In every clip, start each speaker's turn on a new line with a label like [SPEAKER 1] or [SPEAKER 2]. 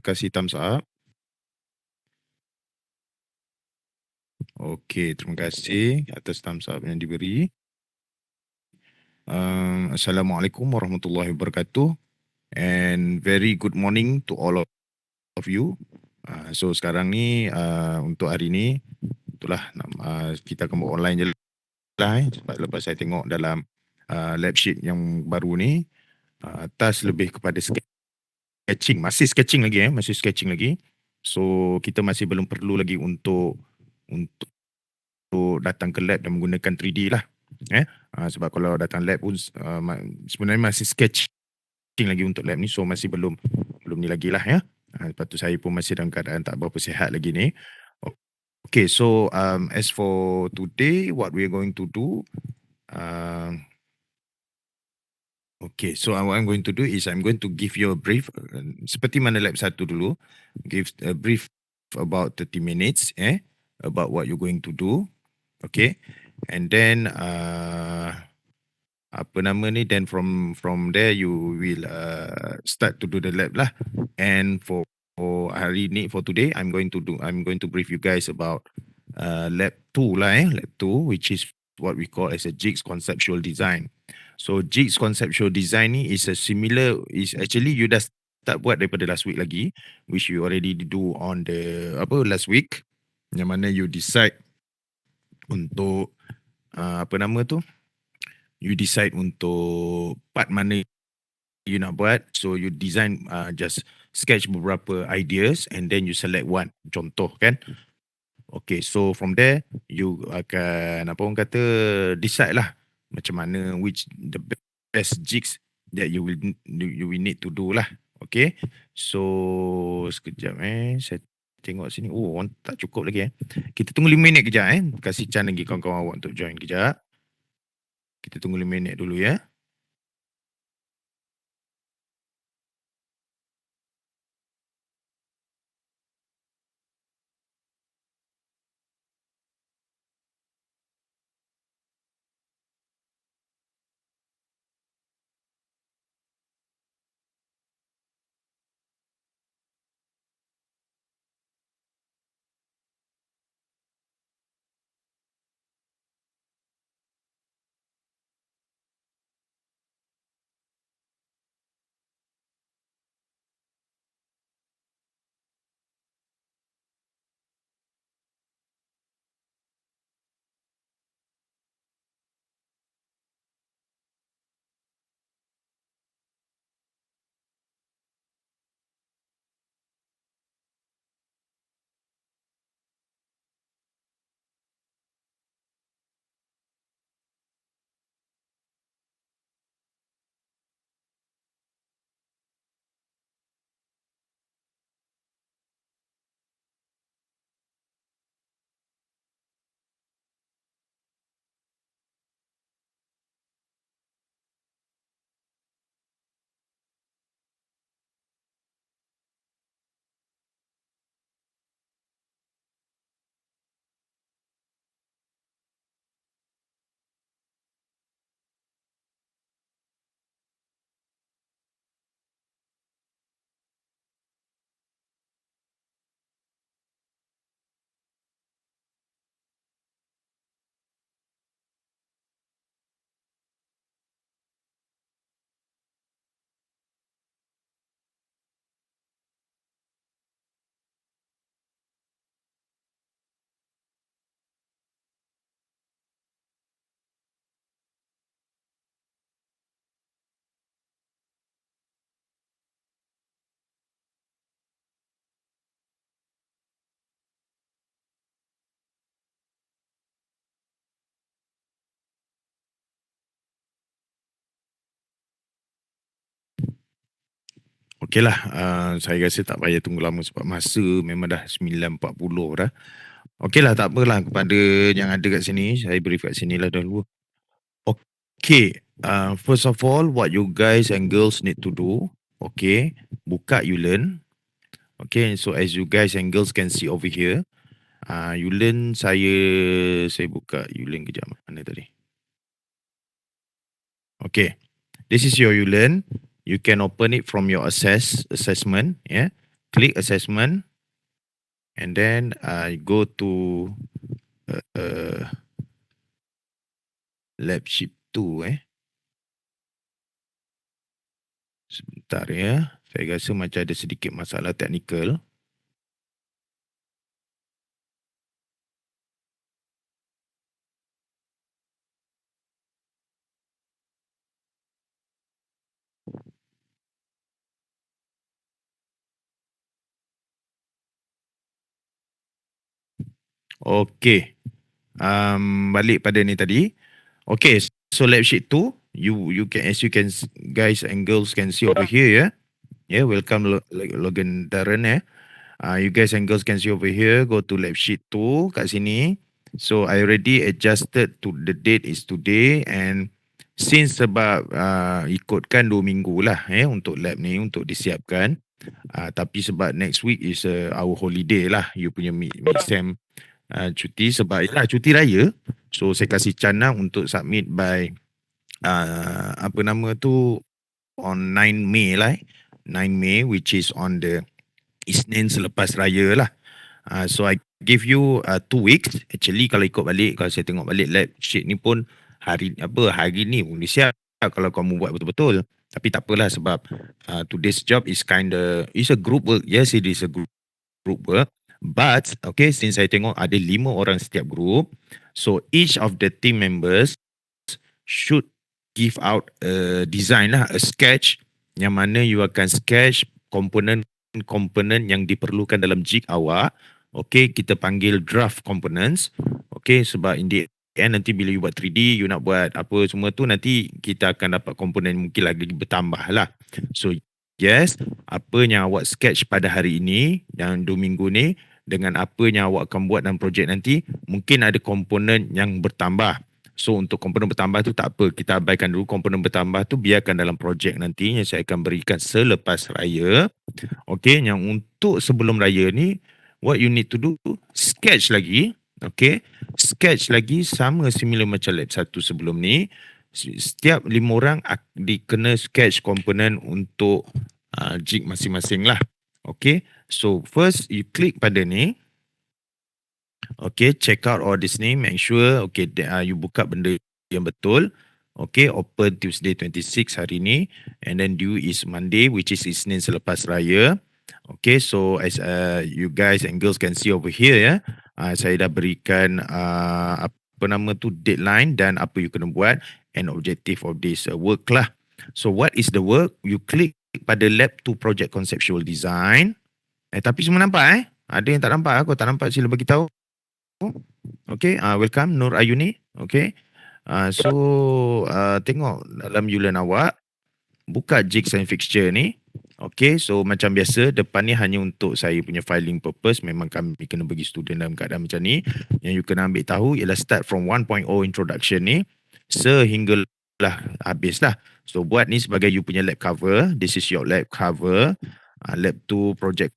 [SPEAKER 1] kasih thumbs up. Okey, terima kasih atas thumbs up yang diberi. Assalamualaikum warahmatullahi wabarakatuh and very good morning to all of you. So sekarang ni untuk hari ni itulah kita akan buat online je lah sebab lepas saya tengok dalam lab sheet yang baru ni task lebih kepada sketching, masih sketching lagi. So kita masih belum perlu lagi untuk datang ke lab dan menggunakan 3D lah. Sebab kalau datang lab pun sebenarnya masih sketching lagi untuk lab ni, so masih belum ni lagi lah ya. Lepas tu saya pun masih dalam keadaan tak berapa sihat lagi ni. Okay, so as for today, what we are going to do, okay, so what I'm going to do is I'm going to give you a brief, seperti mana lab satu dulu, give a brief about 30 minutes, about what you're going to do, okay, and then apa nama ni, then from there you will start to do the lab lah. And for hari ni, for today, I'm going to brief you guys about lab 2 lah, lab 2, which is what we call as a jigs conceptual design. So jigs conceptual design ni is actually you dah start buat daripada last week lagi, which you already do on the last week, yang mana you decide untuk apa nama tu, you decide untuk part mana you nak buat. So you design, just sketch beberapa ideas and then you select one, contoh kan. Okay, so from there you akan apa orang kata decide lah macam mana which the best jigs that you will need to do lah. Okay, so sekejap saya tengok sini. Oh, orang tak cukup lagi Kita tunggu 5 minit kejap Kasih chance lagi kawan-kawan awak untuk join kejap. Kita tunggu 5 minit dulu ya. Okeylah, saya rasa tak payah tunggu lama sebab masa memang dah 9.40 dah. Okeylah, tak apalah kepada yang ada kat sini, saya brief kat sinilah dahulu. Okay, first of all, what you guys and girls need to do, okay, buka Ulearn. Okay, so as you guys and girls can see over here, Ulearn saya buka Ulearn kejap, mana tadi? Okay, this is your Ulearn. You can open it from your assessment, yeah. click assessment, and then go to lab sheet 2 Sebentar ya. Saya rasa macam ada sedikit masalah teknikal. Okey. Balik pada ni tadi. Okay, so lab sheet 2, you can, as you can guys and girls can see over here, yeah. Yeah, welcome Logan Darren, you guys and girls can see over here. Go to lab sheet 2 kat sini. So I already adjusted to the date is today, and since sebab ikutkan 2 minggu lah untuk lab ni untuk disiapkan. Tapi sebab next week is our holiday lah, you punya mid-sem cuti sebab ialah cuti raya. So saya kasih chance untuk submit by apa nama tu on 9 May lah. 9 May, which is on the Isnin selepas raya lah. So I give you 2 weeks. Actually kalau ikut balik, kalau saya tengok balik lab sheet ni pun hari ni pun siap kalau kamu buat betul-betul. Tapi tak apalah sebab today's job is it's a group work. Yes, it is a group work. But okay, since saya tengok ada 5 orang setiap group, so each of the team members should give out a design lah, a sketch yang mana you akan sketch komponen yang diperlukan dalam jig awak. Okay, kita panggil draft components. Okay, sebab in the end nanti bila you buat 3D, you nak buat apa semua tu, nanti kita akan dapat komponen mungkin lagi bertambah lah. So yes, apa yang awak sketch pada hari ini, yang 2 minggu ni, dengan apa yang awak akan buat dalam projek nanti, mungkin ada komponen yang bertambah. So untuk komponen bertambah tu tak apa, kita abaikan dulu komponen bertambah tu, biarkan dalam projek nanti yang saya akan berikan selepas raya. Okay, yang untuk sebelum raya ni, what you need to do, sketch lagi. Okay, sketch lagi sama similar macam lab 1 sebelum ni. Setiap 5 orang dikena sketch komponen untuk jig masing-masing lah. Okay, so first you click pada ni. Okay, check out all this name, make sure okay you buka benda yang betul. Okay, open Tuesday 26 hari ni, and then due is Monday, which is Isnin selepas raya. Okay, so as you guys and girls can see over here ya, saya dah berikan apa nama tu deadline dan apa you kena buat and objective of this work lah. So what is the work? You click pada lab 2 project conceptual design. Tapi semua nampak Ada yang tak nampak? Aku tak nampak, sila bagi tahu. Okay, welcome Nur Ayuni. Okay, so tengok dalam Yulan awak, buka jigs and fixture ni. Okay, so macam biasa, depan ni hanya untuk saya punya filing purpose. Memang kami kena bagi student dalam keadaan macam ni. Yang you kena ambil tahu ialah start from 1.0 introduction ni sehinggalah habis lah. So buat ni sebagai you punya lab cover. This is your lab cover. Lab 2 project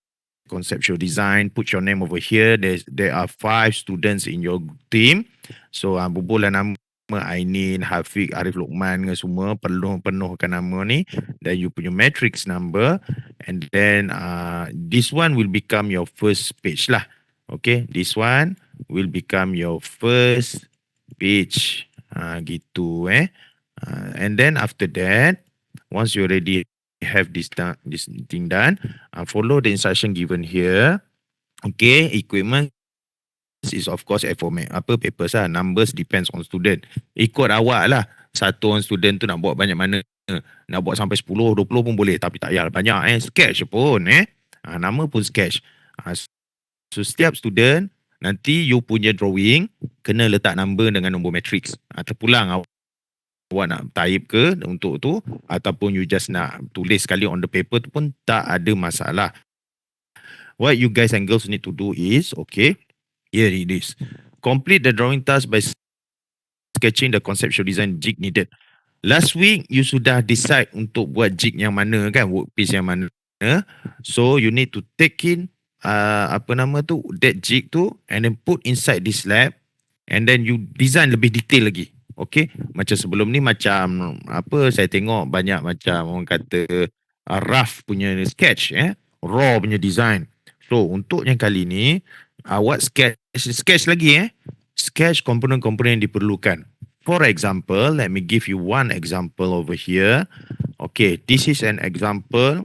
[SPEAKER 1] conceptual design. Put your name over here. There are 5 students in your team. So bubuhlah nama Ainin, Hafiq, Arif Luqman dengan semua, penuhkan nama ni, dan you punya matrix number, and then this one will become your first page lah. Okay, this one will become your first page. Gitu and then after that, once you already have this thing done, follow the instruction given here. Okay, equipment is of course format papers lah. Numbers depends on student. Ikut awak lah. Satu orang student tu nak buat banyak mana. Nak buat sampai 10, 20 pun boleh. Tapi tak payah banyak sketch pun nama pun sketch. So setiap student, nanti you punya drawing kena letak number dengan nombor matrix. Terpulang awak nak type ke untuk tu, ataupun you just nak tulis sekali on the paper tu pun tak ada masalah. What you guys and girls need to do is, okay, here it is. Complete the drawing task by sketching the conceptual design jig needed. Last week, you sudah decide untuk buat jig yang mana kan, workpiece yang mana. So, you need to take in that jig tu, and then put inside this lab, and then you design lebih detail lagi. Okay, macam sebelum ni macam saya tengok banyak macam orang kata rough punya sketch raw punya design. So untuk yang kali ni, awak sketch lagi sketch komponen-komponen yang diperlukan. For example, let me give you one example over here. Okay, this is an example.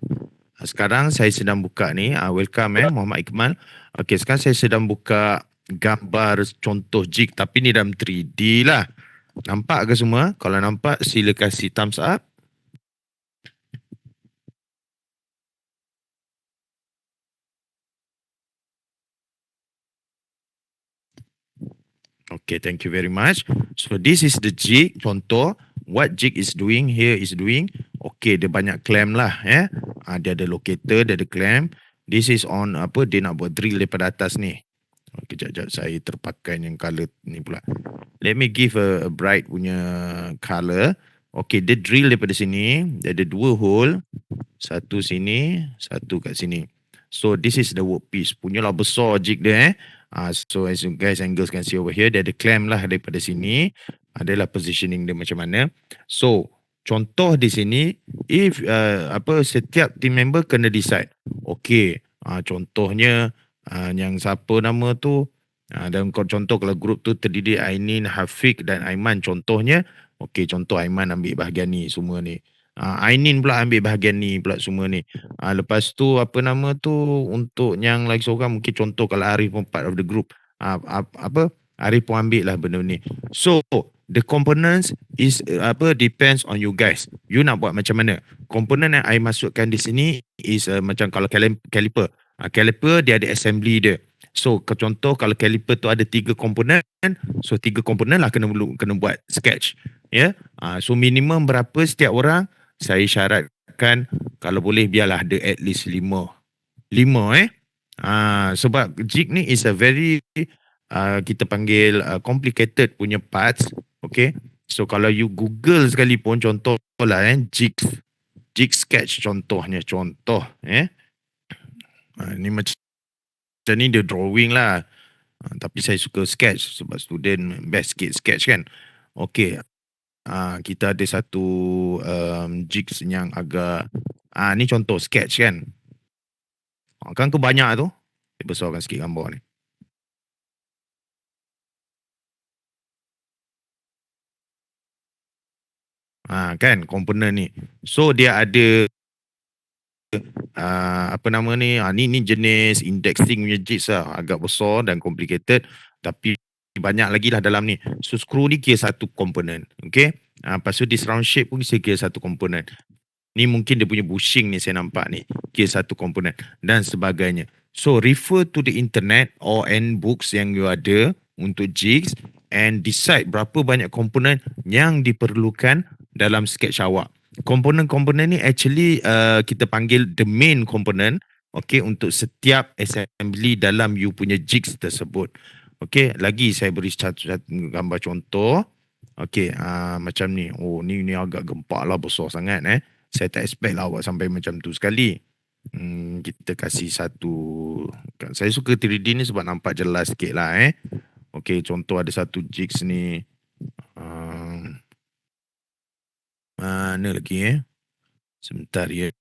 [SPEAKER 1] Sekarang saya sedang buka ni, welcome Muhammad Iqmal. Okay, sekarang saya sedang buka gambar contoh jig tapi ni dalam 3D lah. Nampak ke semua? Kalau nampak sila kasih thumbs up. Okay, thank you very much. So this is the jig contoh. What jig is doing here is doing. Okay, dia banyak clamp lah dia ada locator, dia ada clamp. This is on apa dia nak buat drill daripada atas ni. Okay, jap saya terpakai yang color ni pula. Let me give a bright punya color. Okay, dia drill daripada sini. Dia ada dua hole. Satu sini, satu kat sini. So this is the workpiece. Punyalah besar jig dia so as you guys and girls can see over here, dia ada clamp lah daripada sini. Adalah positioning dia macam mana. So contoh di sini, if setiap team member kena decide. Okay, contohnya yang siapa nama tu, dalam contoh kalau grup tu terdiri Ainin, Hafiq dan Aiman contohnya. Okay, contoh Aiman ambil bahagian ni semua ni. Ainin pula ambil bahagian ni pula semua ni. Lepas tu apa nama tu untuk yang lagi seorang mungkin contoh kalau Arif pun part of the group. Arif pun ambil lah benda ni. So the components is depends on you guys. You nak buat macam mana? Komponen yang I masukkan di sini is macam kalau caliper. Caliper dia ada assembly dia. So contoh kalau caliper tu ada 3 komponen, so 3 komponen lah kena buat sketch. So minimum berapa setiap orang? Saya syaratkan kalau boleh biarlah ada at least 5. Sebab jig ni is a very kita panggil complicated punya parts. Okay. So kalau you Google sekalipun contoh lah jig sketch contohnya ni macam ni dia drawing lah. Tapi saya suka sketch sebab student best sikit sketch kan. Okay. Kita ada satu jigs yang agak ni contoh sketch kan. Kan tu banyak tu. Saya besarkan sikit gambar ni. Kan komponen ni. So dia ada apa nama ni? Ni jenis indexing punya jigs lah. Agak besar dan complicated. Tapi banyak lagi lah dalam ni. So screw ni kira satu komponen. Okay. Lepas tu this round shape pun saya kira satu komponen. Ni mungkin dia punya bushing ni saya nampak ni. Kira satu komponen. Dan sebagainya. So refer to the internet or and books yang you ada untuk jigs and decide berapa banyak komponen yang diperlukan dalam sketch awak. Komponen-komponen ni actually kita panggil the main component. Okay, untuk setiap assembly dalam you punya jigs tersebut. Okay, lagi saya beri satu gambar contoh. Okay, macam ni. Oh, ni agak gempak lah, besar sangat Saya tak expect lah awak sampai macam tu sekali. Kita kasih satu. Saya suka 3D ni sebab nampak jelas sikit lah Okay, contoh ada satu jigs ni. Mana lagi Sebentar ya.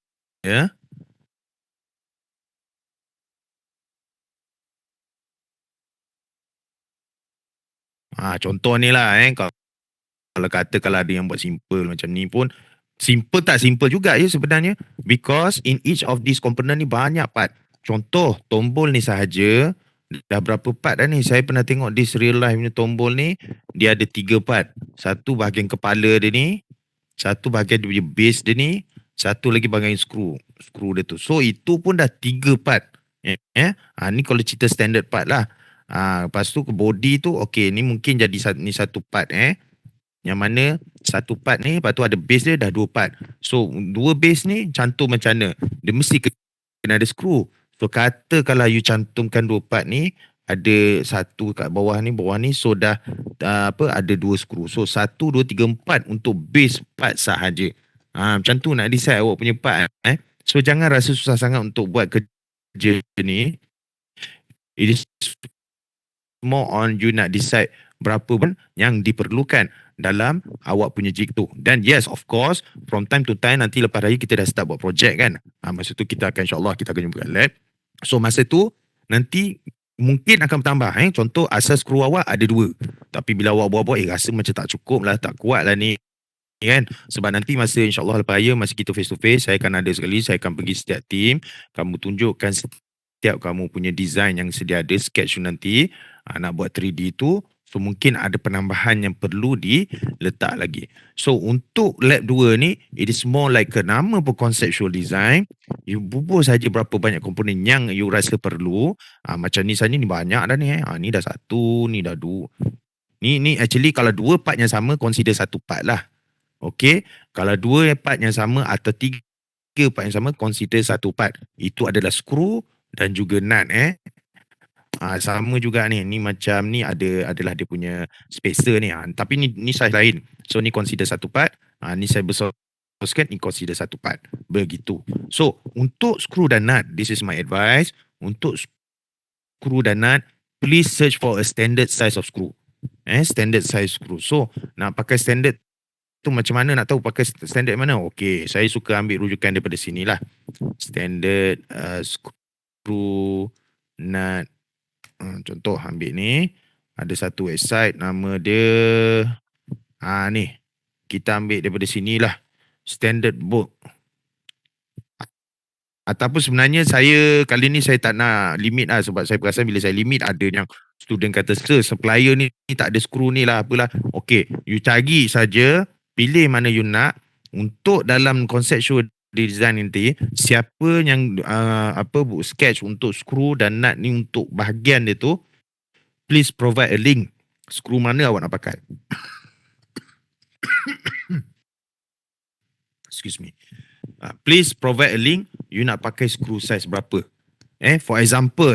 [SPEAKER 1] Contoh ni lah kalau kata kalau ada yang buat simple macam ni pun simple tak simple juga sebenarnya because in each of these component ni banyak part. Contoh tombol ni sahaja dah berapa part dah ni. Saya pernah tengok this real life punya tombol ni dia ada 3 part. Satu bahagian kepala dia ni, satu bahagian dia punya base dia ni, satu lagi bahagian skru dia tu. So itu pun dah 3 part. Ni kalau cerita standard part lah. Lepas tu body tu okay, ni mungkin jadi ni satu part yang mana satu part ni lepas tu ada base dia dah 2 part. So 2 base ni cantum macam mana? Dia mesti kena ada skru. So kata kalau you cantumkan 2 part ni ada satu kat bawah ni so dah ada 2 skru. So 1 2 3 4 untuk base part sahaja. Macam tu nak decide awak punya part So jangan rasa susah sangat untuk buat kerja ni. It is more on you nak decide berapa pun yang diperlukan dalam awak punya jig tu. Dan yes, of course, from time to time nanti lepas raya kita dah start buat projek kan. Masa tu kita akan insyaAllah kita akan jumpa kat lab. So masa tu nanti mungkin akan bertambah. Contoh asas skru awak ada 2. Tapi bila awak buat-buat rasa macam tak cukup lah, tak kuat lah ni kan. Sebab nanti masa insyaAllah lepas raya, masa kita face to face, saya akan ada sekali, saya akan pergi setiap team, kamu tunjukkan setiap kamu punya design yang sedia ada, sketch tu nanti, nak buat 3D tu, so mungkin ada penambahan yang perlu diletak lagi. So untuk lab 2 ni, it is more like a nama pun conceptual design, you bubuh saja berapa banyak komponen yang you rasa perlu. Macam ni saja ni banyak dah ni. Ni dah 1, ni dah 2. Ni actually kalau 2 part yang sama, consider 1 part lah. Okey, kalau 2 part yang sama atau 3 part yang sama, consider 1 part. Itu adalah skru dan juga nut sama juga ni. Ni macam ni adalah dia punya spacer ni. Tapi ni size lain. So ni consider 1 part. Ni saya besar sikit, ni consider 1 part. Begitu. So untuk skru dan nut, this is my advice. Untuk skru dan nut, please search for a standard size of screw. Standard size screw. So nak pakai standard tu macam mana, nak tahu pakai standard mana? Okey, saya suka ambil rujukan daripada sini lah. Standard screw nut. Contoh ambil ni. Ada satu website nama dia. Ni. Kita ambil daripada sini lah. Standard bolt. Ataupun sebenarnya saya kali ni saya tak nak limit lah, sebab saya perasan bila saya limit ada yang student kata supplier ni tak ada skru ni lah apalah. Okey, you cari saja, pilih mana you nak. Untuk dalam conceptual design nanti, siapa yang sketch untuk skru dan nut ni untuk bahagian dia tu, please provide a link. Skru mana awak nak pakai. Excuse me. Please provide a link, you nak pakai skru size berapa. For example,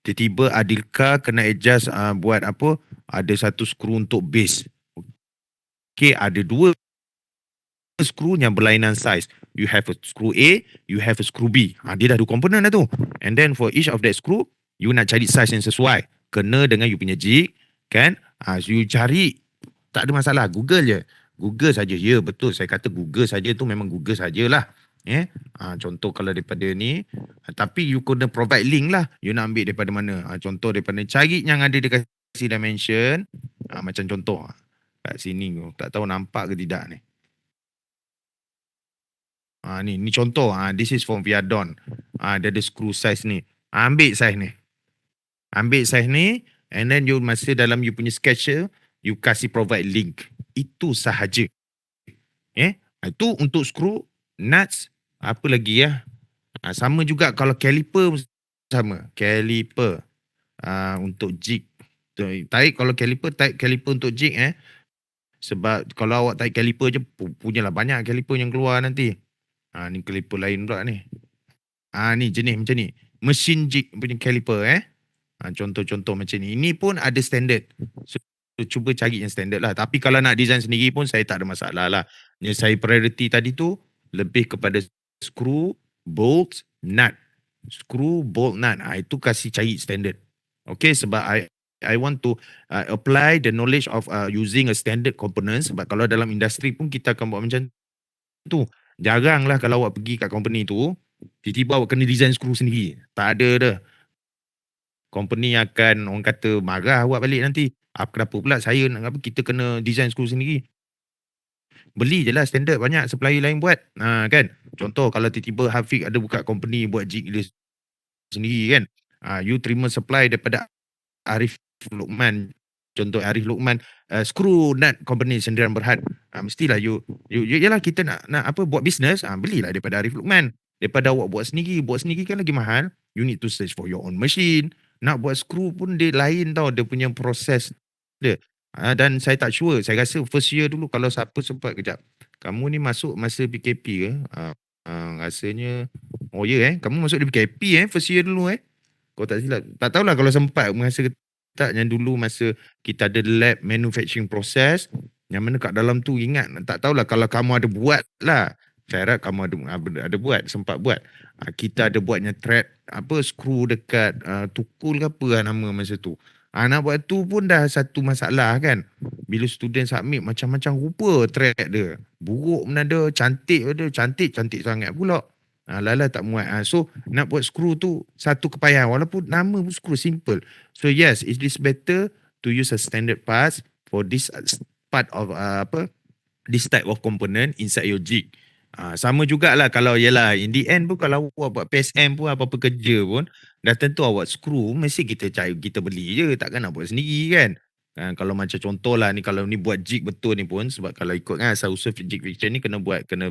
[SPEAKER 1] tiba-tiba Adilka kena adjust buat apa, ada satu skru untuk base. Okay, ada 2 skru yang berlainan size. You have a screw A, you have a screw B. Dia dah 2 komponen dah tu. And then for each of that screw, you nak cari size yang sesuai. Kena dengan you punya jig, kan? So you cari, tak ada masalah, Google je. Google saja. Ya, betul. Saya kata Google saja tu memang Google sajalah. Contoh kalau daripada ni, tapi you kena provide link lah. You nak ambil daripada mana? Contoh daripada cari yang ada dia kasih dimension. Macam contoh kat sini, tak tahu nampak ke tidak ni. Ni contoh. This is from Viadon. Dia ada screw size ni. Ambil size ni. And then you masa dalam you punya sketcher, you kasih provide link. Itu sahaja. Itu untuk screw, nuts, apa lagi ya? Sama juga kalau caliper sama. Caliper untuk jig. Tarik kalau caliper, tarik caliper untuk jig Sebab kalau awak tarik caliper je, punyalah banyak caliper yang keluar nanti. Ni caliper lain pula ni. Ni jenis macam ni. Mesin jig punya caliper contoh-contoh macam ni. Ini pun ada standard. So, cuba cari yang standard lah. Tapi kalau nak design sendiri pun saya tak ada masalah lah. Yang saya priority tadi tu lebih kepada screw, bolt, nut. Screw, bolt, nut. Itu kasih cari standard. Okay, sebab I want to apply the knowledge of using a standard component. Sebab kalau dalam industri pun kita akan buat macam tu. Jaranglah kalau awak pergi kat company tu, tiba-tiba awak kena design skru sendiri. Tak ada dah. Company akan orang kata marah awak balik nanti. Kenapa pula saya nak apa, kita kena design skru sendiri. Beli je lah standard, banyak supplier lain buat. Kan? Contoh kalau tiba-tiba Hafiq ada buka company buat jig dia sendiri kan. You terima supply daripada Arif Luqman. Contoh Arif Luqman, screw nut company Sendirian Berhad. Mestilah yalah kita nak apa buat bisnes, belilah daripada Arif Luqman. Daripada awak buat sendiri kan lagi mahal. You need to search for your own machine. Nak buat screw pun dia lain tau, dia punya proses dia. Dan saya tak sure, saya rasa first year dulu kalau siapa sempat kejap. Kamu ni masuk masa PKP ke? Rasanya kamu masuk di PKP first year dulu Kau tak silap. Tak tahulah kalau sempat masa tak, yang dulu masa kita ada lab manufacturing process, yang mana kat dalam tu ingat, tak tahulah kalau kamu ada buat lah. Saya harap kamu ada buat, sempat buat. Kita ada buatnya thread, screw dekat tukul ke apa nama masa tu. Nak buat tu pun dah satu masalah kan. Bila student submit macam-macam rupa track dia. Buruk pun ada, cantik pun ada, cantik sangat pula. Lala tak muat. So nak buat screw tu satu kepayahan walaupun nama pun screw simple. So yes, it is better to use a standard parts for this part of this type of component inside your jig. Sama jugalah kalau yalah in the end pun kalau awak buat PSM pun apa-apa kerja pun dah tentu awak screw mesti kita cari kita beli je, takkan nak buat sendiri kan. Kalau macam contoh lah ni kalau ni buat jig betul ni pun sebab kalau ikut kan asal usul jig fixture ni kena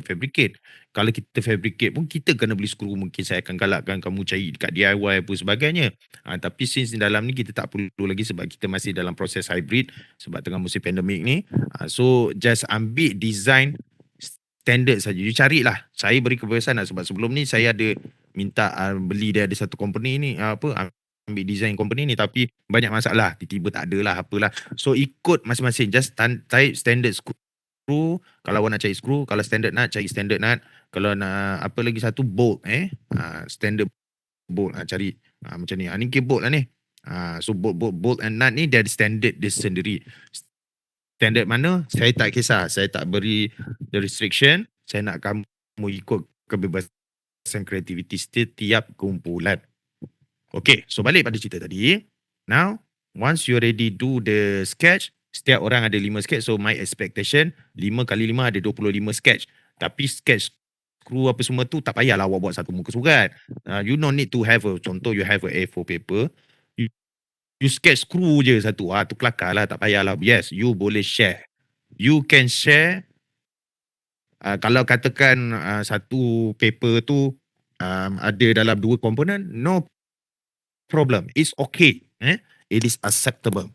[SPEAKER 1] fabricate. Kalau kita fabricate pun kita kena beli screw, mungkin saya akan galakkan kamu cari dekat DIY apa sebagainya. Tapi since dalam ni kita tak perlu lagi sebab kita masih dalam proses hybrid sebab tengah musim pandemik ni. So just ambil design standard saja. You carilah. Saya beri kebebasan lah sebab sebelum ni saya ada minta beli dia ada satu company ni ambil design company ni tapi banyak masalah. Tiba-tiba tak ada lah apalah. So ikut masing-masing. Just type standard screw. Kalau awak nak cari screw, kalau standard nut cari standard nut. Kalau nak apa lagi satu bolt standard bolt cari macam ni. Ni bolt lah ni. So bolt and nut ni dia ada standard dia sendiri. Standard mana saya tak kisah, saya tak beri the restriction, saya nak kamu ikut kebebasan kreativiti setiap kumpulan. Okay, so balik pada cerita tadi. Now, once you already do the sketch, setiap orang ada 5 sketch, so my expectation 5 kali 5 ada 25 sketch. Tapi sketch screw apa semua tu tak payahlah awak buat satu muka surat. You no need to have contoh you have a A4 paper, you sketch screw je satu. Tu kelakar lah, tak payahlah. Yes, you boleh share. You can share. Kalau katakan satu paper tu ada dalam 2 komponen, no problem. It's okay. It is acceptable.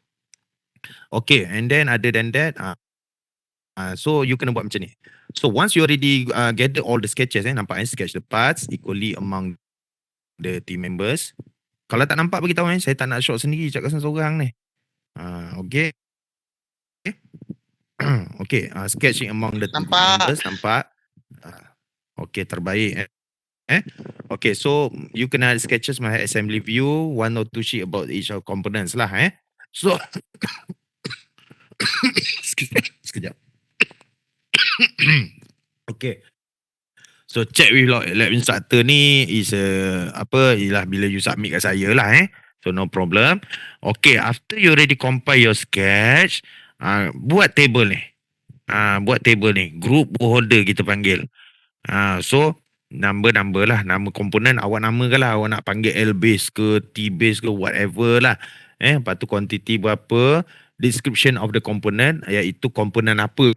[SPEAKER 1] Okay, and then other than that, so you kena buat macam ni. So once you already gather all the sketches, nampak sketch the parts equally among the team members. Kalau tak nampak bagi tahu saya tak nak shot sendiri cakap seorang ni. Okay. Okay, sketching among the members nampak. Okay, terbaik. Okay, so you kena sketches my assembly view, 1 or 2 sheet about each of components lah. So, sekejap. Okay. So check with lab instructor ni is ialah bila you submit kat saya lah. So no problem. Okay, after you already compile your sketch, buat table ni. Buat table ni. Group holder kita panggil. So number lah. Nama komponen awak namakan lah. Awak nak panggil L base ke T base ke whatever lah. Lepas tu quantity berapa. Description of the component iaitu komponen apa.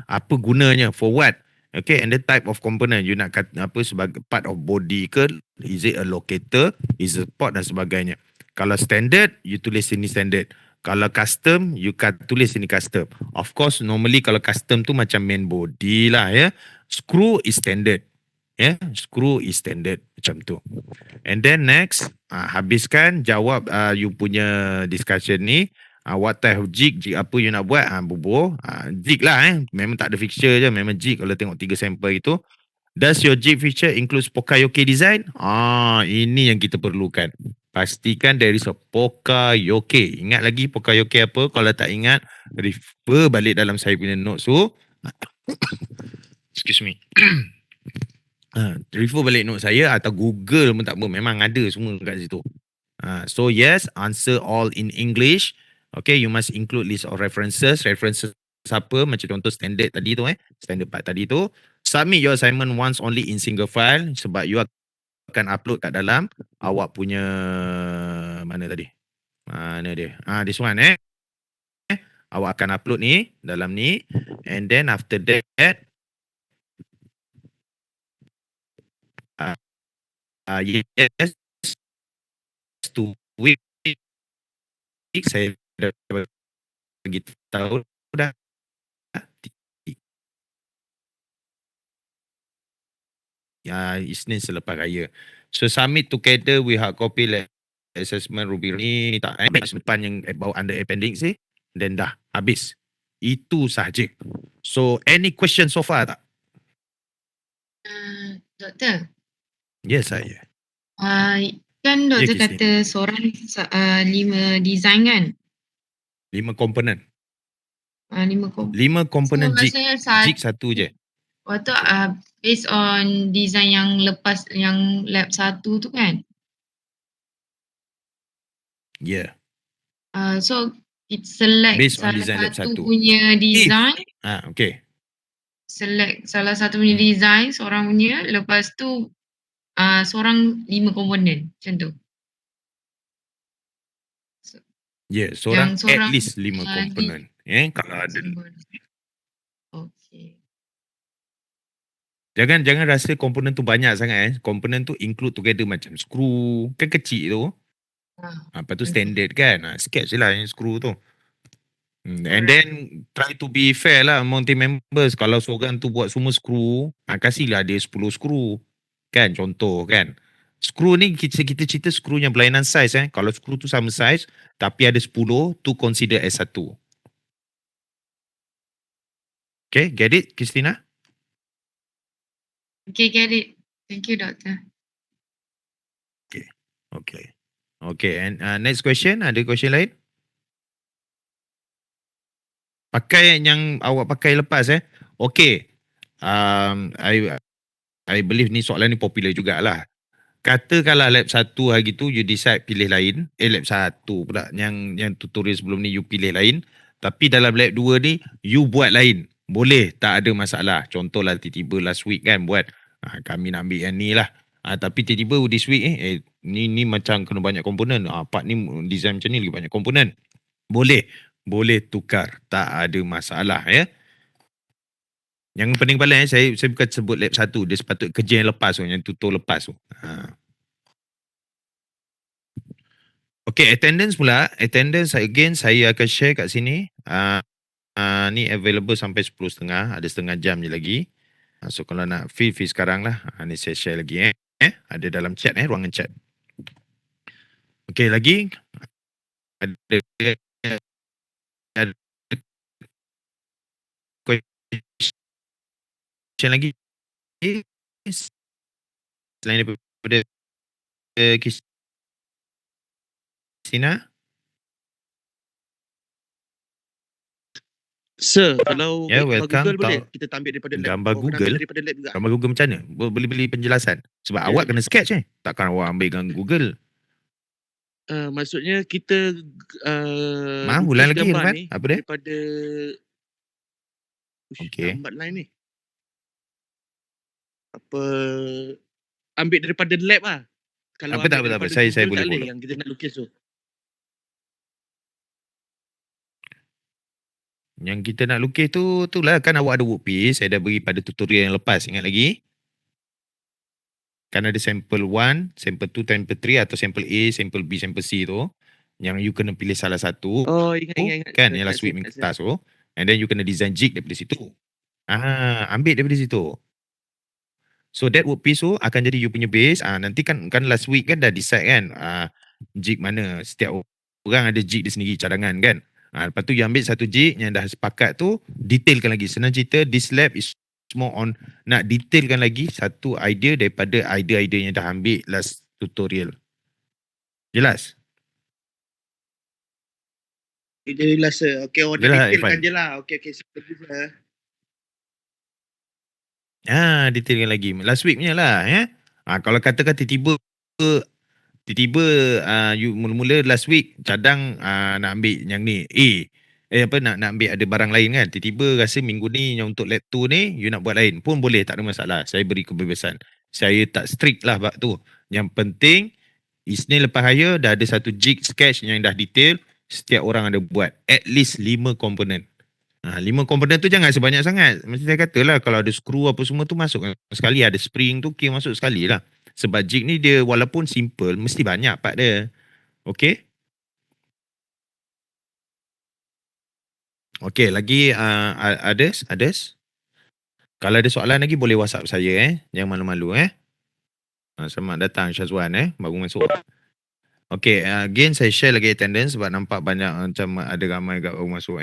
[SPEAKER 1] Apa gunanya, for what. Okay, and the type of component you nak apa sebagai part of body ke, is it a locator, is it port dan sebagainya. Kalau standard, you tulis sini standard. Kalau custom, you tulis sini custom. Of course, normally kalau custom tu macam main body lah Screw is standard. Screw is standard macam tu. And then next, habiskan jawab you punya discussion ni. What type of jig apa you nak buat, bubur jig lah. Memang tak ada fixture je, memang jig. Kalau tengok 3 sampel itu, does your jig feature includes Poka-yoke design? Ini yang kita perlukan. Pastikan there is a Poka-yoke. Ingat lagi Poka-yoke apa? Kalau tak ingat, refer balik dalam saya punya notes tu. Excuse me. Refer balik notes saya atau Google pun tak apa, memang ada semua kat situ. So yes, answer all in English. Okay, you must include list of references. References apa? Macam contoh standard tadi tu standard part tadi tu. Submit your assignment once only in single file sebab you akan upload kat dalam awak punya mana tadi? Mana dia? This one awak akan upload ni dalam ni, and then after that yes, 2 week saya dah bagi tahu dah. Isnin selepas raya. So submit together with hard copy assessment Ruby ni tak depan yang under appendix ni, then dah habis. Itu sahaja. So any question so far tak?
[SPEAKER 2] Doktor.
[SPEAKER 1] Yes, saya.
[SPEAKER 2] Kan
[SPEAKER 1] Ya,
[SPEAKER 2] doktor
[SPEAKER 1] Christine.
[SPEAKER 2] kata seorang 5 design kan?
[SPEAKER 1] 5 komponen.
[SPEAKER 2] 5
[SPEAKER 1] 5 komponen
[SPEAKER 2] So
[SPEAKER 1] jig.
[SPEAKER 2] maksudnya
[SPEAKER 1] Jig satu je.
[SPEAKER 2] waktu
[SPEAKER 1] Okay.
[SPEAKER 2] based on design yang lepas yang lab 1 tu kan?
[SPEAKER 1] Yeah.
[SPEAKER 2] So it select
[SPEAKER 1] Based on
[SPEAKER 2] salah
[SPEAKER 1] design lab
[SPEAKER 2] satu
[SPEAKER 1] 1.
[SPEAKER 2] punya design,
[SPEAKER 1] Okay.
[SPEAKER 2] select salah satu punya design seorang punya, lepas tu seorang 5 komponen macam tu.
[SPEAKER 1] Ya,
[SPEAKER 2] Yang
[SPEAKER 1] at
[SPEAKER 2] seorang
[SPEAKER 1] least 5 komponen. Kalau ada.
[SPEAKER 2] Okay.
[SPEAKER 1] Jangan rasa komponen tu banyak sangat. Komponen tu include together macam skru. Kan kecil tu. Lepas tu
[SPEAKER 2] Okay.
[SPEAKER 1] standard kan. Sketch je lah yang skru tu. And
[SPEAKER 2] Alright.
[SPEAKER 1] then try to be fair lah among team members. Kalau seorang tu buat semua skru, kasihlah dia 10 skru. Kan contoh kan. Skru ni kita cerita skru yang berlainan size. Kalau skru tu sama size tapi ada 10, tu consider as satu. Okay, get it Christina?
[SPEAKER 2] Okay, get it. Thank you, doctor.
[SPEAKER 1] Okay, and next question. Ada question lain? Pakai yang awak pakai lepas Okay. I believe ni soalan ni popular jugalah. Katakanlah lab 1 hari tu you decide pilih lain. Lab 1 pula. Yang tutorial sebelum ni you pilih lain. Tapi dalam lab 2 ni you buat lain. Boleh, tak ada masalah. Contohlah tiba-tiba last week kan buat kami nak ambil yang ni lah. Tapi tiba-tiba this week ni macam kena banyak komponen. Part ni design macam ni lagi banyak komponen. Boleh tukar. Tak ada masalah ya. Yang pening kepala saya bukan sebut lab 1. Dia sepatut kerja yang lepas tu. Yang tutor lepas tu. Okay, attendance pula. Attendance again saya akan share kat sini. Ni available sampai 10.30. Ada setengah jam je lagi. So kalau nak fee sekarang lah. Ni saya share lagi Ada dalam chat ruangan chat. Okay, lagi. Ada question lagi. Selain daripada Christina.
[SPEAKER 3] Sir, kalau gambar
[SPEAKER 1] welcome.
[SPEAKER 3] Google boleh? Kita ambil daripada lab.
[SPEAKER 1] Gambar Google?
[SPEAKER 3] Daripada lab juga.
[SPEAKER 1] Gambar Google macam mana? Boleh beli penjelasan. Sebab awak kena sketch Takkan awak ambil dengan Google.
[SPEAKER 3] Maksudnya kita
[SPEAKER 1] Ulang
[SPEAKER 3] lukis
[SPEAKER 1] lagi
[SPEAKER 3] gambar
[SPEAKER 1] Irfan.
[SPEAKER 3] ni
[SPEAKER 1] Apa dia?
[SPEAKER 3] daripada
[SPEAKER 1] Okay.
[SPEAKER 3] lambat line ni. Apa ambil daripada lab lah. Kalau
[SPEAKER 1] Tak
[SPEAKER 3] ambil
[SPEAKER 1] apa.
[SPEAKER 3] daripada
[SPEAKER 1] Saya
[SPEAKER 3] Google
[SPEAKER 1] boleh
[SPEAKER 3] tak boleh
[SPEAKER 1] follow.
[SPEAKER 3] yang kita nak lukis tu.
[SPEAKER 1] Yang kita nak lukis tu, itulah kan awak ada workpiece. Saya dah beri pada tutorial yang lepas. Ingat lagi? Kan ada sampel 1, sampel 2, sampel 3 atau sampel A, sampel B, sampel C tu. Yang you kena pilih salah satu.
[SPEAKER 3] Oh, ingat.
[SPEAKER 1] Kan yang last week minta tu. And then you kena design jig daripada situ. Ambil daripada situ. So that workpiece tu akan jadi you punya base. Nanti kan last week kan dah decide kan. Jig mana. Setiap orang ada jig dia sendiri cadangan kan. Lepas tu you ambil satu jig yang dah sepakat tu, detailkan lagi. Senang cerita, this lab is more on nak detailkan lagi satu idea daripada idea-idea yang dah ambil last tutorial. Jelas?
[SPEAKER 3] Jelas sir. Okay, order
[SPEAKER 1] Jelas,
[SPEAKER 3] detailkan
[SPEAKER 1] Irfan?
[SPEAKER 3] je lah. Okay. Sir.
[SPEAKER 1] Detailkan lagi. Last week punya lah kalau katakan tiba-tiba you mula-mula last week cadang nak ambil yang ni nak ambil ada barang lain kan, tiba-tiba rasa minggu ni yang untuk lab 2 ni you nak buat lain pun boleh, tak ada masalah. Saya beri kebebasan, saya tak strict lah bab tu. Yang penting Isnin lepas raya dah ada satu jig sketch yang dah detail, setiap orang ada buat at least 5 komponen. 5 komponen tu jangan sebanyak sangat. Macam saya kata lah, kalau ada skru apa semua tu masuk sekali, ada spring tu masuk sekali lah. Sebab jig ni dia walaupun simple, mesti banyak part dia. Okay? Okay, lagi others? Kalau ada soalan lagi boleh WhatsApp saya Jangan malu-malu Selamat datang Syazwan baru masuk. Okay, again saya share lagi attendance sebab nampak banyak macam ada ramai kat baru masuk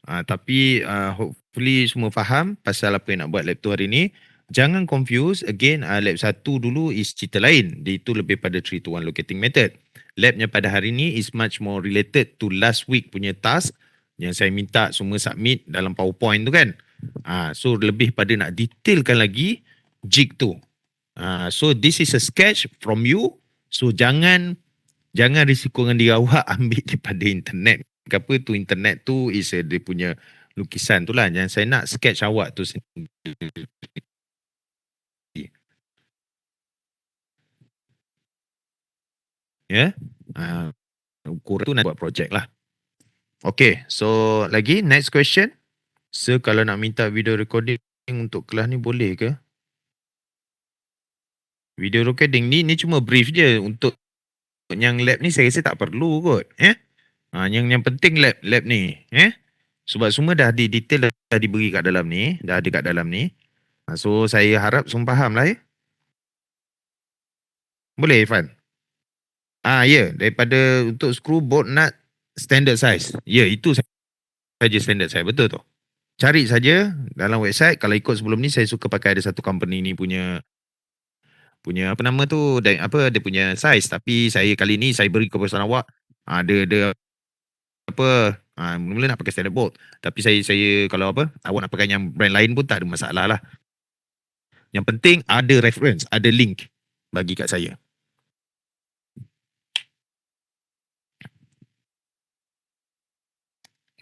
[SPEAKER 1] Tapi hopefully semua faham pasal apa yang nak buat lab tu hari ni. Jangan confuse again, lab 1 dulu is cerita lain. Dia itu lebih pada 3 to 1 locating method. Labnya pada hari ni is much more related to last week punya task yang saya minta semua submit dalam PowerPoint tu kan. So lebih pada nak detailkan lagi jig tu. So this is a sketch from you. So jangan risiko dengan diri awak ambil daripada internet. Apa tu internet tu is dia punya lukisan tu lah. Yang saya nak sketch awak tu sendiri. Ya. Kurang tu nak buat projek lah. Okay, so lagi next question. So kalau nak minta video recording untuk kelas ni boleh ke? Video recording ni cuma brief je. Untuk yang lab ni saya rasa tak perlu kot. Yang penting lab ni. Sebab semua dah di detail dah diberi kat dalam ni. Dah ada kat dalam ni. So saya harap semua faham lah Boleh Irfan? Ya, daripada untuk screw bolt nut standard size. Ya, itu saja standard size. Betul tu. Cari saja dalam website. Kalau ikut sebelum ni saya suka pakai ada satu company ni punya apa nama tu, dia punya size. Tapi saya kali ni saya beri keputusan awak. Ada apa, mula nak pakai standard bolt. Tapi saya kalau awak nak pakai yang brand lain pun tak ada masalah lah. Yang penting ada reference, ada link bagi kat saya.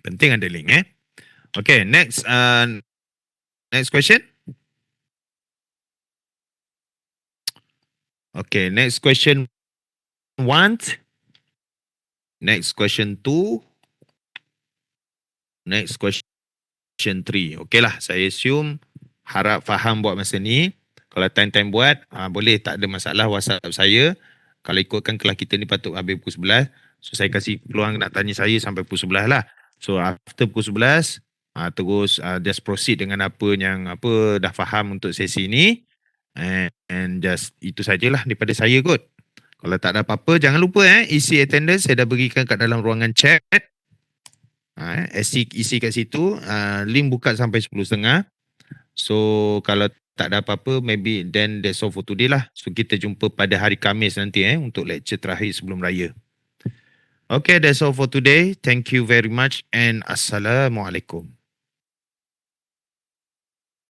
[SPEAKER 1] Penting ada link Okay, next question. Okay, next question 1. Next question 2. Next question 3. Okay lah, saya assume harap faham buat masa ni. Kalau time-time buat, boleh, tak ada masalah, WhatsApp saya. Kalau ikutkan kelas kita ni patut habis pukul 11. So saya kasih peluang nak tanya saya sampai pukul 11 lah. So after pukul 11, terus just proceed dengan apa yang dah faham untuk sesi ni. And just itu sajalah daripada saya kot. Kalau tak ada apa-apa, jangan lupa isi attendance saya dah berikan kat dalam ruangan chat. Isi kat situ, link buka sampai 10.30. So kalau tak ada apa-apa, maybe then that's all for today lah. So kita jumpa pada hari Khamis nanti untuk lecture terakhir sebelum raya. Okay, that's all for today. Thank you very much and Assalamualaikum.